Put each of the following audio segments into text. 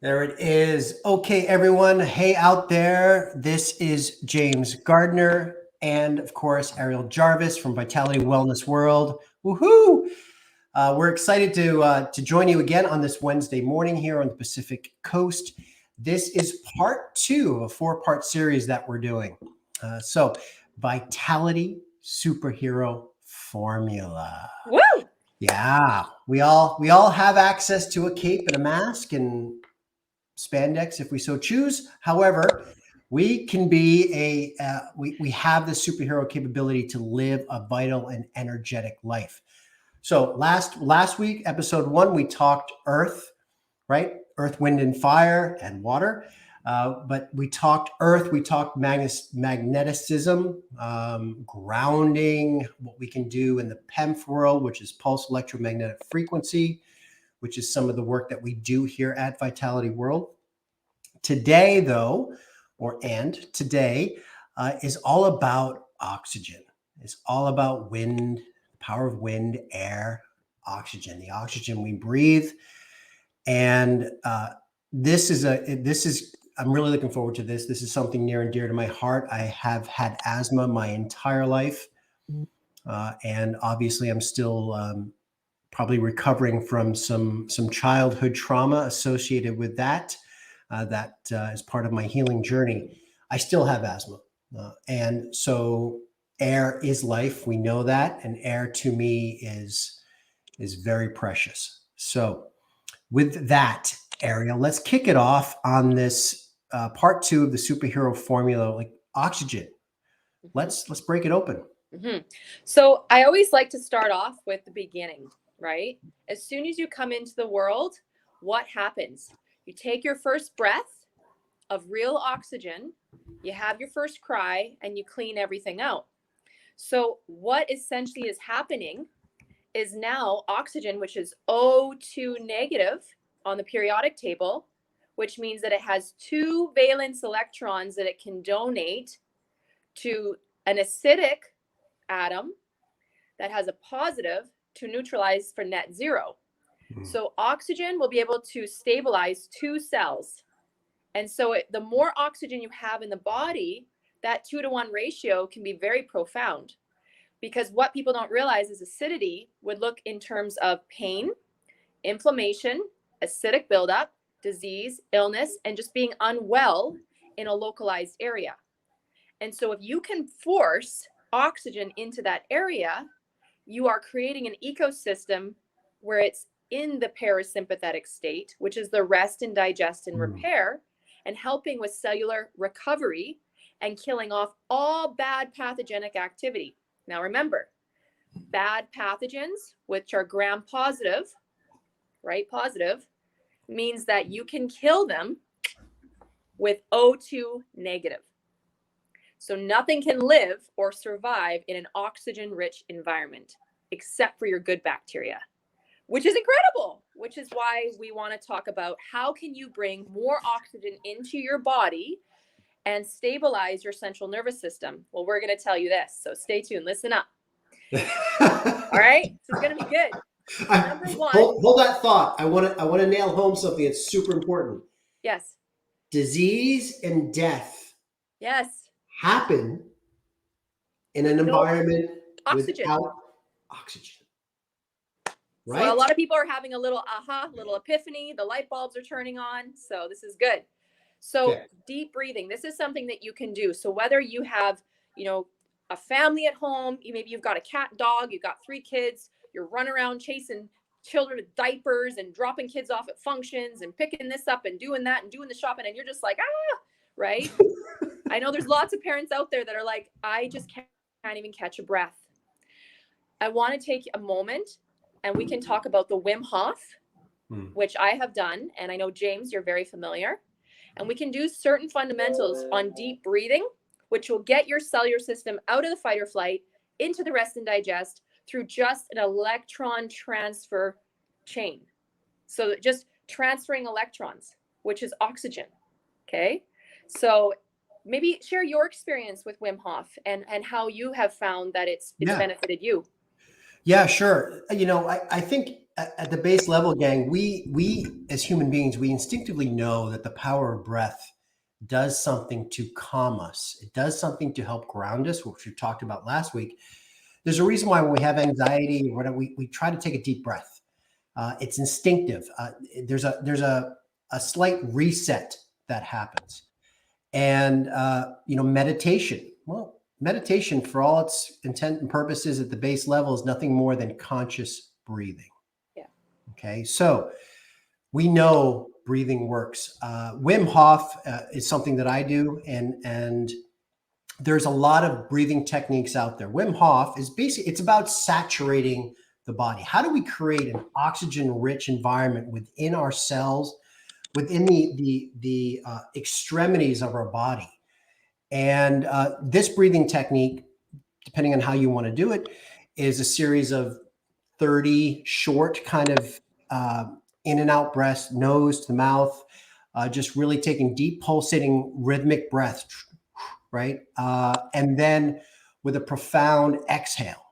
There it is. Okay, everyone. Hey, out there. This is James Gardner and, of course, Ariel Jarvis from Vitality Wellness World. Woohoo! We're excited to join you again on this Wednesday morning here on the Pacific Coast. This is part two of a four-part series that we're doing. So, Vitality Superhero Formula. Woo! Yeah, we all have access to a cape and a mask and spandex if we so choose. However, we can be we have the superhero capability to live a vital and energetic life. So last week, episode one, we talked Earth, right? Earth, wind, and fire, and water. But we talked Earth, we talked magneticism, grounding, what we can do in the PEMF world, which is pulse electromagnetic frequency, which is some of the work that we do here at Vitality World. Today, though, today is all about oxygen. It's all about wind, power of wind, air, oxygen, the oxygen we breathe. And I'm really looking forward to this. This is something near and dear to my heart. I have had asthma my entire life. And obviously, I'm still probably recovering from some childhood trauma associated with that. That is part of my healing journey. I still have asthma. And so air is life. We know that. And air to me is very precious. So with that, Ariel, let's kick it off on this part two of the superhero formula, like oxygen. Let's break it open. Mm-hmm. So I always like to start off with the beginning, right? As soon as you come into the world, what happens? You take your first breath of real oxygen, you have your first cry, and you clean everything out. So what essentially is happening is now oxygen, which is O2 negative on the periodic table, which means that it has two valence electrons that it can donate to an acidic atom that has a positive to neutralize for net zero. So oxygen will be able to stabilize two cells. And so the more oxygen you have in the body, that 2-to-1 ratio can be very profound. Because what people don't realize is acidity would look in terms of pain, inflammation, acidic buildup, disease, illness, and just being unwell in a localized area. And so if you can force oxygen into that area, you are creating an ecosystem where it's in the parasympathetic state, which is the rest and digest and repair, and helping with cellular recovery and killing off all bad pathogenic activity. Now remember, bad pathogens, which are gram positive, right? Positive, means that you can kill them with O2 negative. So nothing can live or survive in an oxygen-rich environment except for your good bacteria, which is incredible, which is why we want to talk about how can you bring more oxygen into your body and stabilize your central nervous system. Well, we're going to tell you this, so stay tuned. Listen up. All right? This is going to be good. Number one. Hold that thought. I want to nail home something that's super important. Yes. Disease and death. Yes. Happen in an environment oxygen. without oxygen. Right? So a lot of people are having a little little epiphany. The light bulbs are turning on. So this is good. So deep breathing. This is something that you can do. So whether you have, a family at home, maybe you've got a cat, dog, you've got 3 kids, you're running around chasing children with diapers and dropping kids off at functions and picking this up and doing that and doing the shopping. And you're just like, right? I know there's lots of parents out there that are like, I just can't even catch a breath. I want to take a moment and we can talk about the Wim Hof, which I have done. And I know, James, you're very familiar. And we can do certain fundamentals on deep breathing, which will get your cellular system out of the fight or flight into the rest and digest through just an electron transfer chain. So just transferring electrons, which is oxygen. Okay. So maybe share your experience with Wim Hof and how you have found that it's benefited you. Yeah, sure. I think at the base level, gang, we as human beings, we instinctively know that the power of breath does something to calm us. It does something to help ground us, which we talked about last week. There's a reason why when we have anxiety or whatever, we try to take a deep breath. It's instinctive. There's a slight reset that happens, and meditation. Well, meditation, for all its intent and purposes at the base level, is nothing more than conscious breathing. Yeah. Okay, so we know breathing works. Wim Hof is something that I do, and there's a lot of breathing techniques out there. Wim Hof is basically, it's about saturating the body. How do we create an oxygen-rich environment within our cells, within the extremities of our body? And this breathing technique, depending on how you want to do it, is a series of 30 short kind of in and out breaths, nose to the mouth, just really taking deep pulsating rhythmic breaths, right? And then with a profound exhale,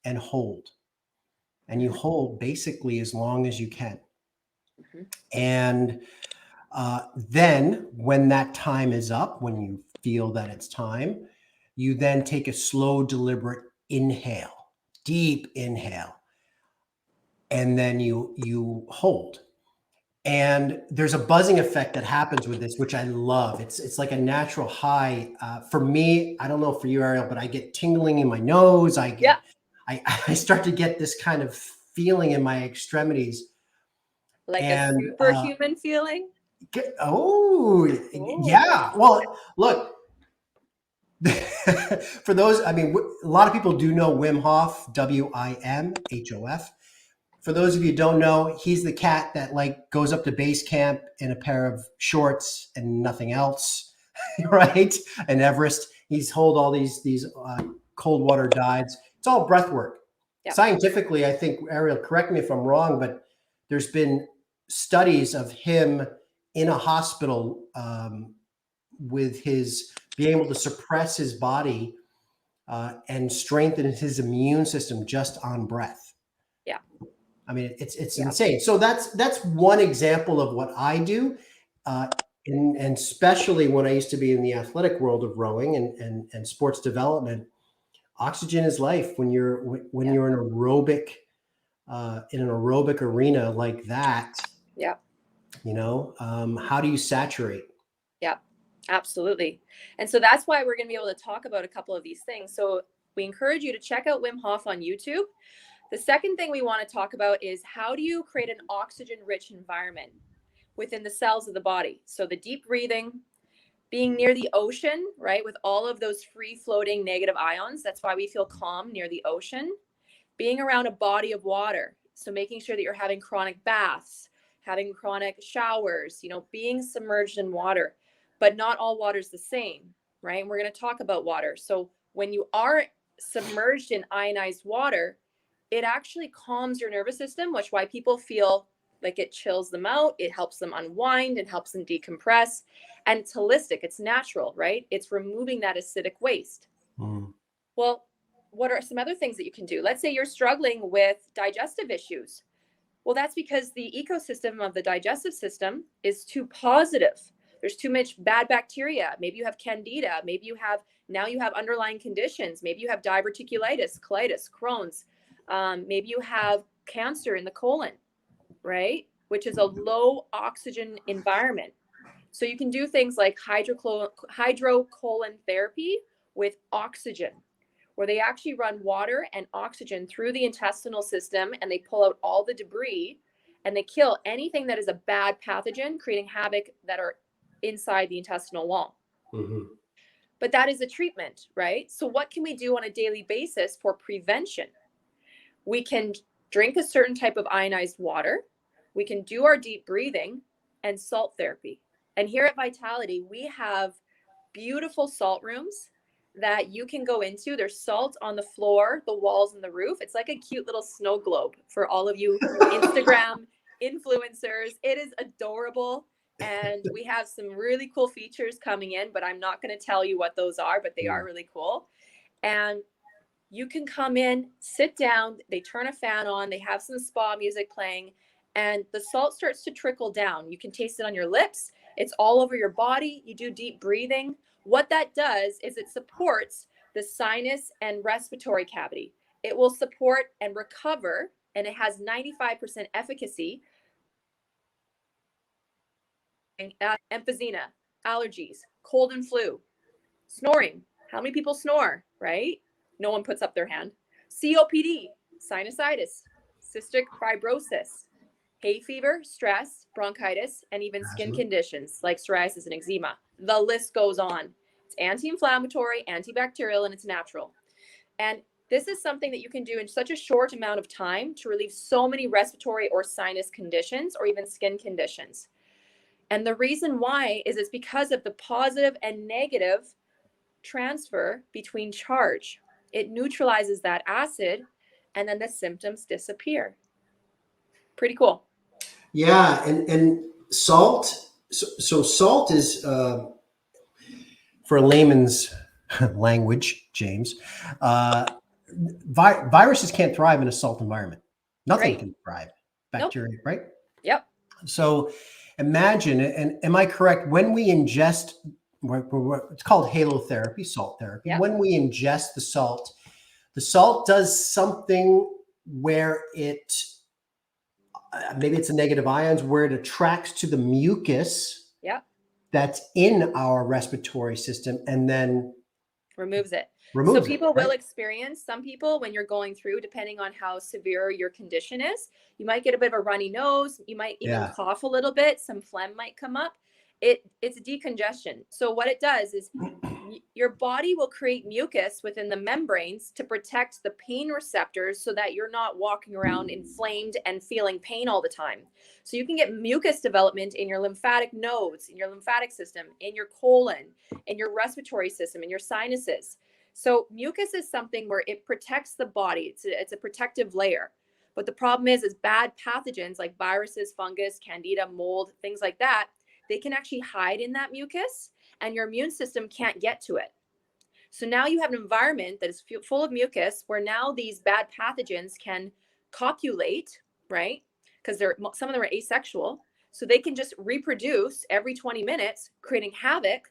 and hold. And you hold basically as long as you can. Mhm. And then when that time is up, when you feel that it's time, you then take a slow, deliberate inhale, deep inhale, and then you hold. And there's a buzzing effect that happens with this, which I love. It's like a natural high. For me, I don't know for you, Ariel, but I get tingling in my nose. Yeah. I start to get this kind of feeling in my extremities. Like a And superhuman feeling. oh, Oh. yeah. Well, look, for those, I mean, a lot of people do know Wim Hof, Wimhof. For those of you who don't know, he's the cat that like goes up to base camp in a pair of shorts and nothing else, right? And Everest, he's hold all these cold water dives. It's all breath work. Yeah. Scientifically, I think, Ariel, correct me if I'm wrong, but there's been studies of him in a hospital with his being able to suppress his body and strengthen his immune system just on breath. Yeah. I mean, it's Yeah. insane. So that's one example of what I do, and especially when I used to be in the athletic world of rowing and sports development. Oxygen is life when you're you're in an aerobic arena like that. Yeah. How do you saturate? Yeah, absolutely. And so that's why we're going to be able to talk about a couple of these things. So we encourage you to check out Wim Hof on YouTube. The second thing we want to talk about is how do you create an oxygen rich environment within the cells of the body? So the deep breathing, being near the ocean, right, with all of those free floating negative ions. That's why we feel calm near the ocean. Being around a body of water. So making sure that you're having chronic baths, having chronic showers, being submerged in water. But not all water is the same, right? And we're going to talk about water. So when you are submerged in ionized water, it actually calms your nervous system, which why people feel like it chills them out. It helps them unwind and helps them decompress. And it's holistic. It's natural, right? It's removing that acidic waste. Mm. Well, what are some other things that you can do? Let's say you're struggling with digestive issues. Well, that's because the ecosystem of the digestive system is too positive. There's too much bad bacteria. Maybe you have candida. Maybe you have underlying conditions. Maybe you have diverticulitis, colitis, Crohn's. Maybe you have cancer in the colon, right? Which is a low oxygen environment. So you can do things like hydrocolon therapy with oxygen, where they actually run water and oxygen through the intestinal system and they pull out all the debris and they kill anything that is a bad pathogen, creating havoc that are inside the intestinal wall. Mm-hmm. But that is a treatment, right? So what can we do on a daily basis for prevention? We can drink a certain type of ionized water. We can do our deep breathing and salt therapy. And here at Vitality, we have beautiful salt rooms that you can go into. There's salt on the floor, the walls, and the roof. It's like a cute little snow globe for all of you Instagram influencers. It is adorable. And we have some really cool features coming in, but I'm not going to tell you what those are, but they are really cool. And you can come in, sit down, they turn a fan on, they have some spa music playing, and the salt starts to trickle down. You can taste it on your lips. It's all over your body. You do deep breathing. What that does is it supports the sinus and respiratory cavity. It will support and recover, and it has 95% efficacy. Emphysema, allergies, cold and flu, snoring. How many people snore, right? No one puts up their hand. COPD, sinusitis, cystic fibrosis, hay fever, stress, bronchitis, and even skin conditions like psoriasis and eczema. The list goes on. It's anti-inflammatory, antibacterial, and it's natural. And this is something that you can do in such a short amount of time to relieve so many respiratory or sinus conditions or even skin conditions. And the reason why is it's because of the positive and negative transfer between charge. It neutralizes that acid and then the symptoms disappear. Pretty cool. Yeah. And salt. So salt is, for layman's language, James, viruses can't thrive in a salt environment. Nothing can thrive. Bacteria, right? Yep. So imagine, and am I correct, when we ingest, it's called halotherapy, salt therapy. Yep. When we ingest the salt does something where it, maybe it's a negative ions, where it attracts to the mucus that's in our respiratory system and then removes it. So people will experience, some people, when you're going through, depending on how severe your condition is, you might get a bit of a runny nose. You might even cough a little bit. Some phlegm might come up. It's a decongestion. So what it does is your body will create mucus within the membranes to protect the pain receptors so that you're not walking around inflamed and feeling pain all the time. So you can get mucus development in your lymphatic nodes, in your lymphatic system, in your colon, in your respiratory system, in your sinuses. So mucus is something where it protects the body. It's a protective layer. But the problem is bad pathogens like viruses, fungus, candida, mold, things like that, they can actually hide in that mucus and your immune system can't get to it. So now you have an environment that is full of mucus where now these bad pathogens can copulate, right? Because some of them are asexual. So they can just reproduce every 20 minutes, creating havoc.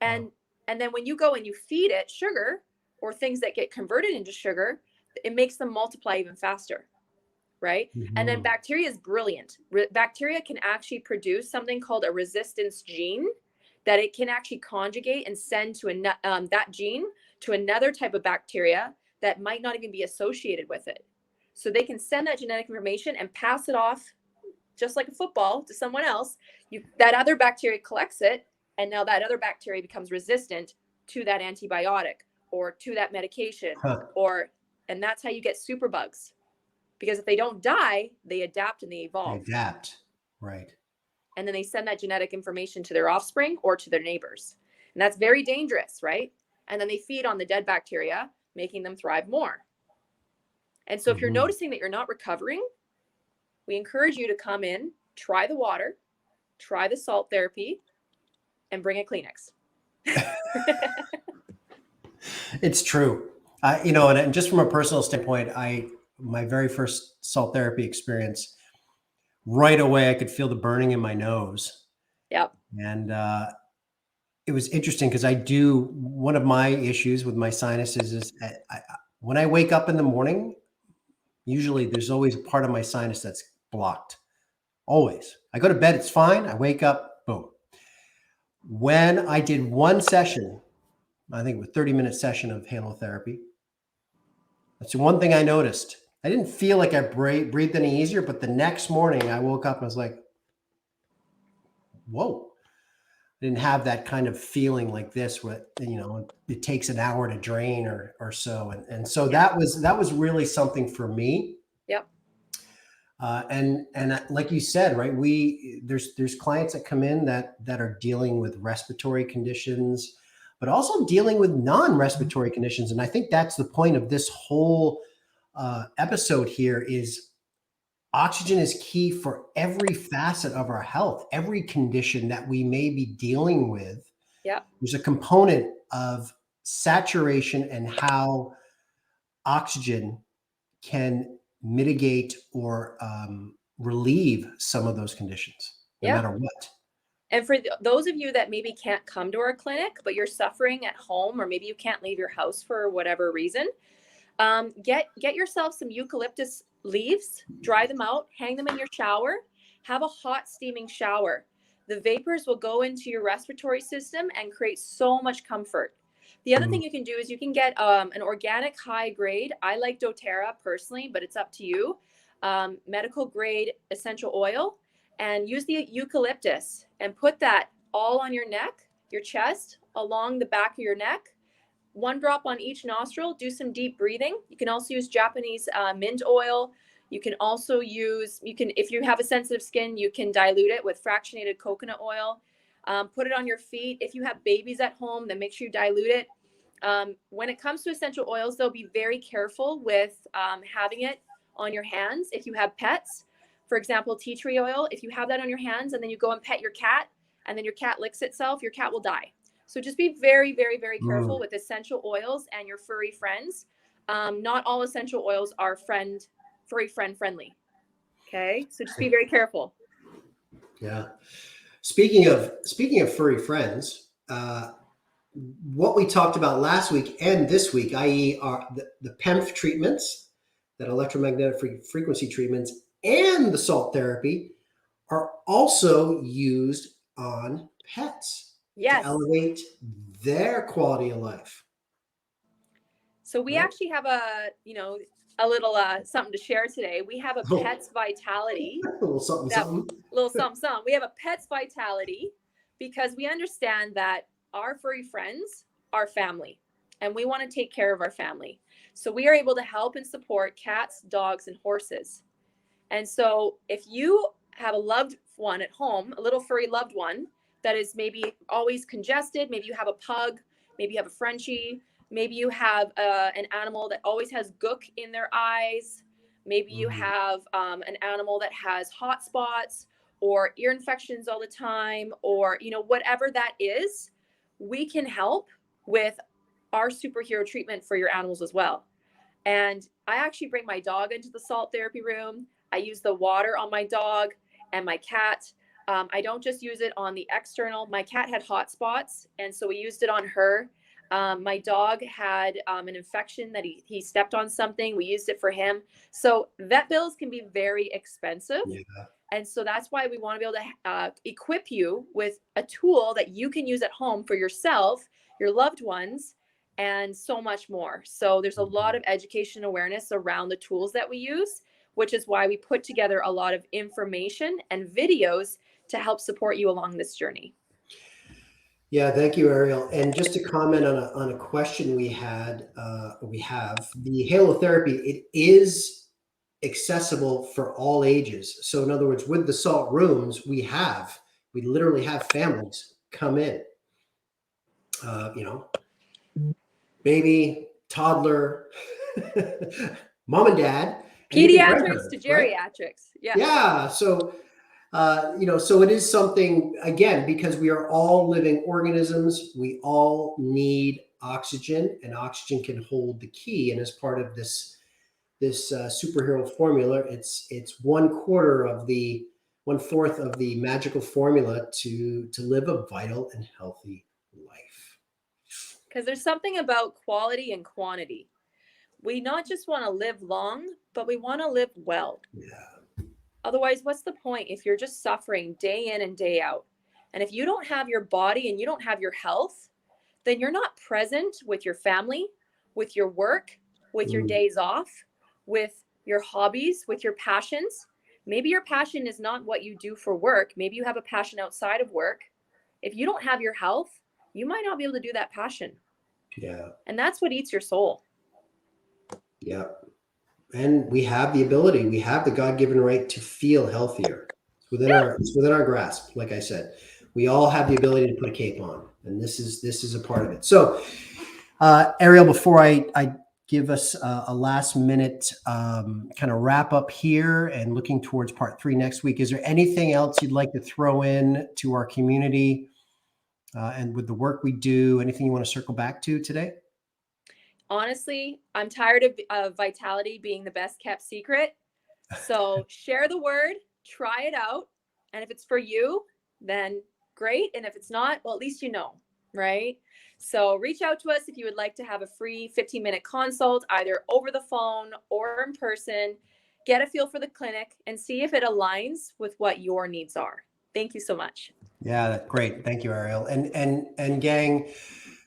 And then when you go and you feed it sugar or things that get converted into sugar, it makes them multiply even faster. Right? Mm-hmm. And then bacteria is brilliant. Bacteria can actually produce something called a resistance gene that it can actually conjugate and send to that gene to another type of bacteria that might not even be associated with it. So they can send that genetic information and pass it off just like a football to someone else. That other bacteria collects it, and now that other bacteria becomes resistant to that antibiotic or to that medication, and that's how you get superbugs. Because if they don't die, they adapt and they evolve. They adapt, right. And then they send that genetic information to their offspring or to their neighbors. And that's very dangerous, right? And then they feed on the dead bacteria, making them thrive more. And so if you're noticing that you're not recovering, we encourage you to come in, try the water, try the salt therapy, and bring a Kleenex. It's true. And just from a personal standpoint, my very first salt therapy experience, right away, I could feel the burning in my nose. Yep. And it was interesting because one of my issues with my sinuses is when I wake up in the morning, usually there's always a part of my sinus that's blocked. Always. I go to bed, it's fine. I wake up, boom. When I did one session, I think it was a 30-minute session of halotherapy, that's the one thing I noticed. I didn't feel like I breathed any easier, but the next morning I woke up and I was like, whoa. I didn't have that kind of feeling like this, where, it takes an hour to drain or so. And so that was really something for me. Yep. And like you said, right, there's clients that come in that are dealing with respiratory conditions, but also dealing with non-respiratory conditions. And I think that's the point of this whole episode here is oxygen is key for every facet of our health, every condition that we may be dealing with. Yeah. There's a component of saturation and how oxygen can mitigate or relieve some of those conditions, no matter what. And for those of you that maybe can't come to our clinic, but you're suffering at home, or maybe you can't leave your house for whatever reason, get yourself some eucalyptus leaves, dry them out, hang them in your shower, have a hot steaming shower. The vapors will go into your respiratory system and create so much comfort. The other thing you can do is you can get an organic high grade. I like doTERRA personally, but it's up to you. Medical grade essential oil, and use the eucalyptus and put that all on your neck, your chest, along the back of your neck. 1 drop on each nostril. Do some deep breathing. You can also use Japanese mint oil. You can also use, if you have a sensitive skin, you can dilute it with fractionated coconut oil. Put it on your feet. If you have babies at home, then make sure you dilute it. When it comes to essential oils, though, be very careful with having it on your hands. If you have pets, for example, tea tree oil, if you have that on your hands and then you go and pet your cat and then your cat licks itself, your cat will die. So just be very, very, very careful with essential oils and your furry friends. Not all essential oils are furry friend friendly. Okay, so just be very careful. Yeah. Speaking of furry friends, what we talked about last week and this week, i.e., are the PEMF treatments, that electromagnetic frequency treatments, and the salt therapy are also used on pets to elevate their quality of life. So we actually have a little something to share today. We have a Pet's Vitality. A little something, something. Little something, something. We have a Pet's Vitality because we understand that our furry friends are family and we want to take care of our family. So we are able to help and support cats, dogs, and horses. And so if you have a loved one at home, a little furry loved one that is maybe always congested, maybe you have a pug, maybe you have a Frenchie, maybe you have an animal that always has gook in their eyes, maybe you have an animal that has hot spots or ear infections all the time, or whatever that is, we can help with our superhero treatment for your animals as well. And I actually bring my dog into the salt therapy room. I use the water on my dog and my cat. I don't just use it on the external. My cat had hot spots, and so we used it on her. My dog had an infection that he stepped on something. We used it for him. So vet bills can be very expensive. Yeah. And so that's why we want to be able to equip you with a tool that you can use at home for yourself, your loved ones, and so much more. So there's a lot of education awareness around the tools that we use, which is why we put together a lot of information and videos to help support you along this journey. Yeah, thank you, Ariel. And just to comment on a question we have the halotherapy. It is accessible for all ages. So in other words, with the salt rooms, we literally have families come in. Baby, toddler, mom and dad, pediatrics to geriatrics, right? Yeah. So so it is something, again, because we are all living organisms, we all need oxygen, and oxygen can hold the key. And as part of this superhero formula, it's 1/4 of the magical formula to live a vital and healthy life. Because there's something about quality and quantity. We not just want to live long, but we want to live well. Yeah. Otherwise, what's the point if you're just suffering day in and day out? And if you don't have your body and you don't have your health, then you're not present with your family, with your work, with your days off, with your hobbies, with your passions. Maybe your passion is not what you do for work. Maybe you have a passion outside of work. If you don't have your health, you might not be able to do that passion. Yeah. And that's what eats your soul. Yeah. And we have the ability, we have the God-given right to feel healthier. It's within our grasp. Like I said, we all have the ability to put a cape on, and this is a part of it. So, Ariel, before I give us a last minute kind of wrap up here and looking towards part 3 next week, is there anything else you'd like to throw in to our community and with the work we do? Anything you want to circle back to today? honestly, I'm tired of vitality being the best kept secret. So share the word, try it out. And if it's for you, then great. And if it's not, well, at least you know, right? So reach out to us if you would like to have a free 15-minute consult, either over the phone or in person. Get a feel for the clinic and see if it aligns with what your needs are. Thank you so much. Yeah, great. Thank you, Ariel. And gang,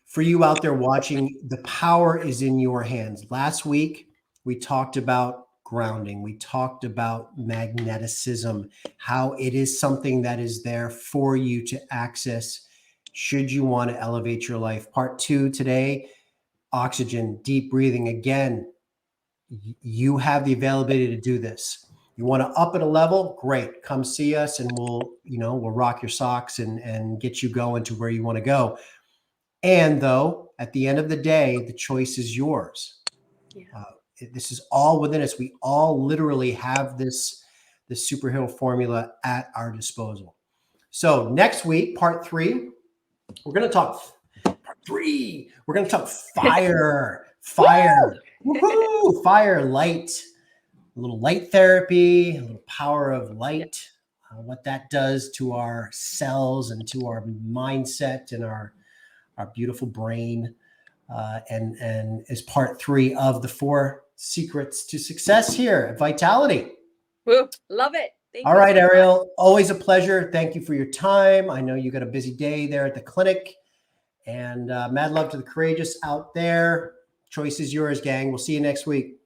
for you out there watching, the power is in your hands. Last week, we talked about grounding. We talked about magneticism, how it is something that is there for you to access should you want to elevate your life. Part 2 today, oxygen, deep breathing. Again, you have the availability to do this. You want to up it a level? Great. Come see us and we'll rock your socks and get you going to where you want to go. And though, at the end of the day, the choice is yours. Yeah. This is all within us. We all literally have this superhero formula at our disposal. So next week, part 3, we're going to talk We're going to talk fire, woohoo, fire, light, a little light therapy, a little power of light, what that does to our cells and to our mindset and our beautiful brain. And is part 3 of the 4 secrets to success here at Vitality. Woo, love it. Thank All you right, so Ariel, much. always a pleasure. Thank you for your time. I know you got a busy day there at the clinic. And mad love to the courageous out there. Choice is yours, gang. We'll see you next week.